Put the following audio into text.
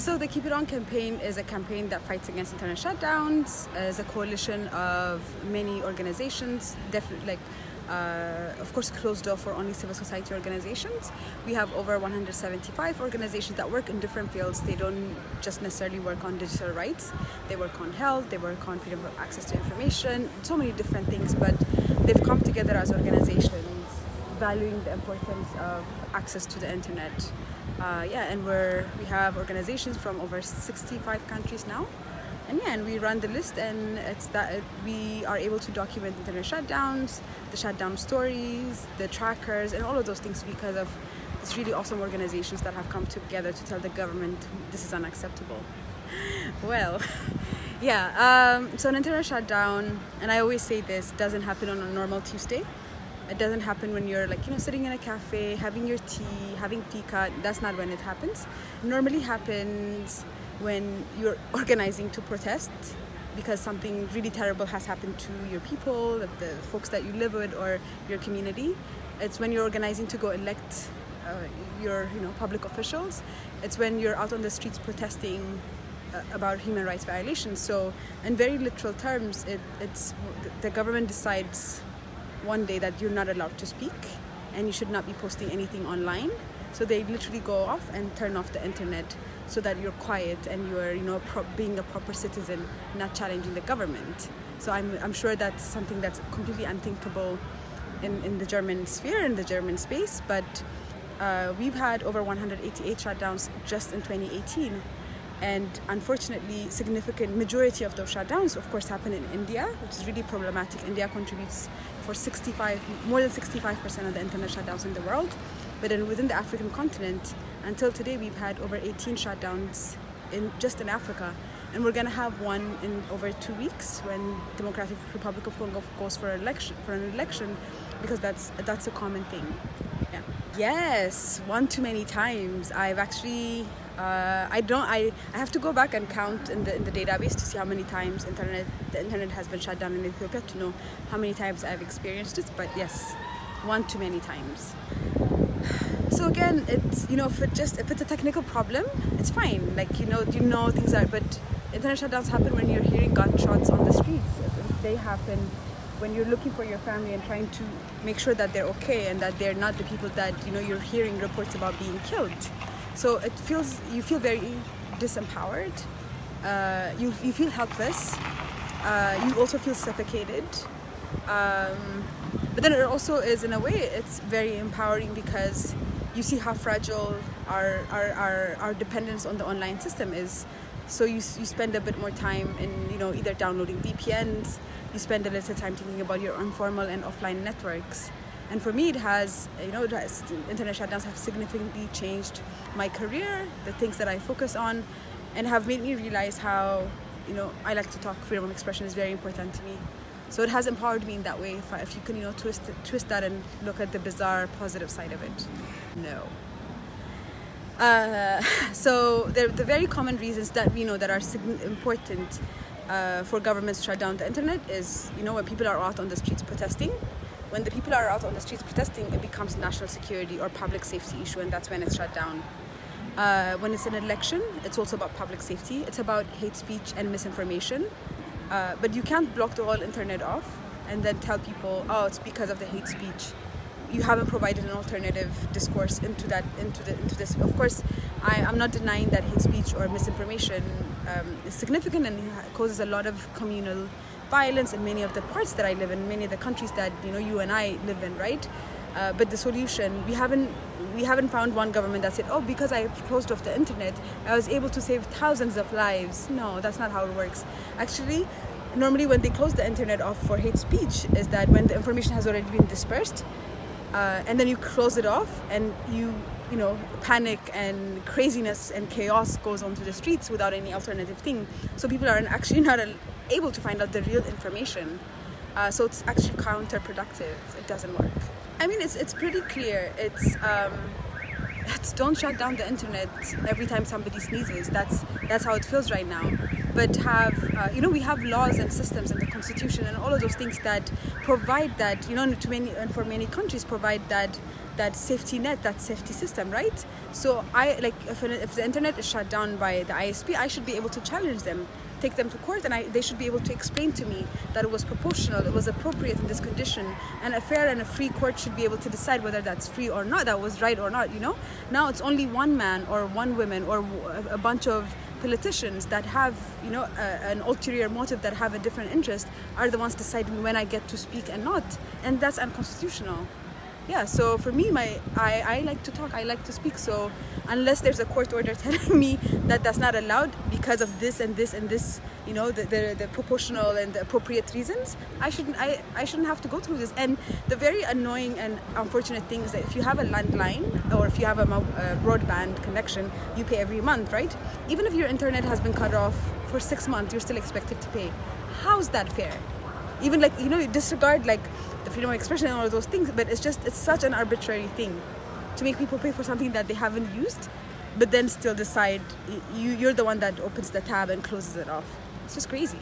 So the Keep It On campaign is a campaign that fights against internet shutdowns. It's a coalition of many organizations, of course closed door for only civil society organizations. We have over 175 organizations that work in different fields. They don't just necessarily work on digital rights. They work on health, they work on freedom of access to information, so many different things, but they've come together as organizations valuing the importance of access to the internet. And we have organizations from over 65 countries now, and we run the list, and it's that we are able to document internet shutdowns, the shutdown stories, the trackers, and all of those things because of these really awesome organizations that have come together to tell the government this is unacceptable. Well, so an internet shutdown, and I always say this, doesn't happen on a normal Tuesday. It doesn't happen when you're sitting in a cafe, having your tea, having fika. That's not when it happens. It normally happens when you're organizing to protest because something really terrible has happened to your people, the folks that you live with, or your community. It's when you're organizing to go elect your public officials. It's when you're out on the streets protesting about human rights violations. So in very literal terms, it's the government decides one day that you're not allowed to speak and you should not be posting anything online. So they literally go off and turn off the internet so that you're quiet and you're being a proper citizen, not challenging the government. So I'm sure that's something that's completely unthinkable in the German sphere, in the German space, but we've had over 188 shutdowns just in 2018. And unfortunately, significant majority of those shutdowns, of course, happen in India, which is really problematic. India contributes for more than 65% of the internet shutdowns in the world. But then within the African continent, until today, we've had over 18 shutdowns just in Africa. And we're going to have one in over 2 weeks when Democratic Republic of Congo goes for an election, because that's a common thing. Yeah. Yes, one too many times. I've actually I have to go back and count in the database to see how many times the internet has been shut down in Ethiopia to know how many times I've experienced it. But yes, one too many times. So again, it's if it's a technical problem, it's fine. Things are. But internet shutdowns happen when you're hearing gunshots on the streets. They happen when you're looking for your family and trying to make sure that they're okay and that they're not the people that you're hearing reports about being killed. So you feel very disempowered. You feel helpless. You also feel suffocated. But then it also is, in a way, it's very empowering because you see how fragile our dependence on the online system is. So you spend a bit more time in either downloading VPNs. You spend a little time thinking about your informal and offline networks. And for me, internet shutdowns have significantly changed my career, the things that I focus on, and have made me realize how, I like to talk. Freedom of expression is very important to me. So it has empowered me in that way. If you can, twist that and look at the bizarre positive side of it. No. So the very common reasons that we know that are important for governments to shut down the internet is, when people are out on the streets protesting. When the people are out on the streets protesting, it becomes a national security or public safety issue, and that's when it's shut down. When it's an election, it's also about public safety. It's about hate speech and misinformation. But you can't block the whole internet off and then tell people, oh, it's because of the hate speech. You haven't provided an alternative discourse into this. Of course, I'm not denying that hate speech or misinformation is significant and causes a lot of communal violence in many of the parts that I live in, many of the countries that you and I live in, right? But the solution, we haven't found one government that said, oh, because I closed off the internet, I was able to save thousands of lives. No, that's not how it works. Actually, normally when they close the internet off for hate speech is that when the information has already been dispersed, and then you close it off and panic and craziness and chaos goes onto the streets without any alternative thing. So people are actually not able to find out the real information. So it's actually counterproductive. It doesn't work. I mean, it's pretty clear. It's don't shut down the internet every time somebody sneezes. That's how it feels right now. but have we have laws and systems and the constitution and all of those things that provide that, for many countries provide that safety net, that safety system, right? So if the internet is shut down by the ISP, I should be able to challenge them, take them to court, and they should be able to explain to me that it was proportional, it was appropriate in this condition, and a fair and a free court should be able to decide whether that's free or not, that was right or not. Now it's only one man or one woman or a bunch of politicians that have an ulterior motive, that have a different interest, are the ones deciding when I get to speak and not, and that's unconstitutional. Yeah, so for me, I like to talk, I like to speak. So unless there's a court order telling me that that's not allowed because of this and this and this, the proportional and the appropriate reasons, I shouldn't have to go through this. And the very annoying and unfortunate thing is that if you have a landline or if you have a broadband connection, you pay every month, right? Even if your internet has been cut off for 6 months, you're still expected to pay. How's that fair? Even you disregard the freedom of expression and all of those things, but it's such an arbitrary thing to make people pay for something that they haven't used, but then still decide you're the one that opens the tab and closes it off. It's just crazy.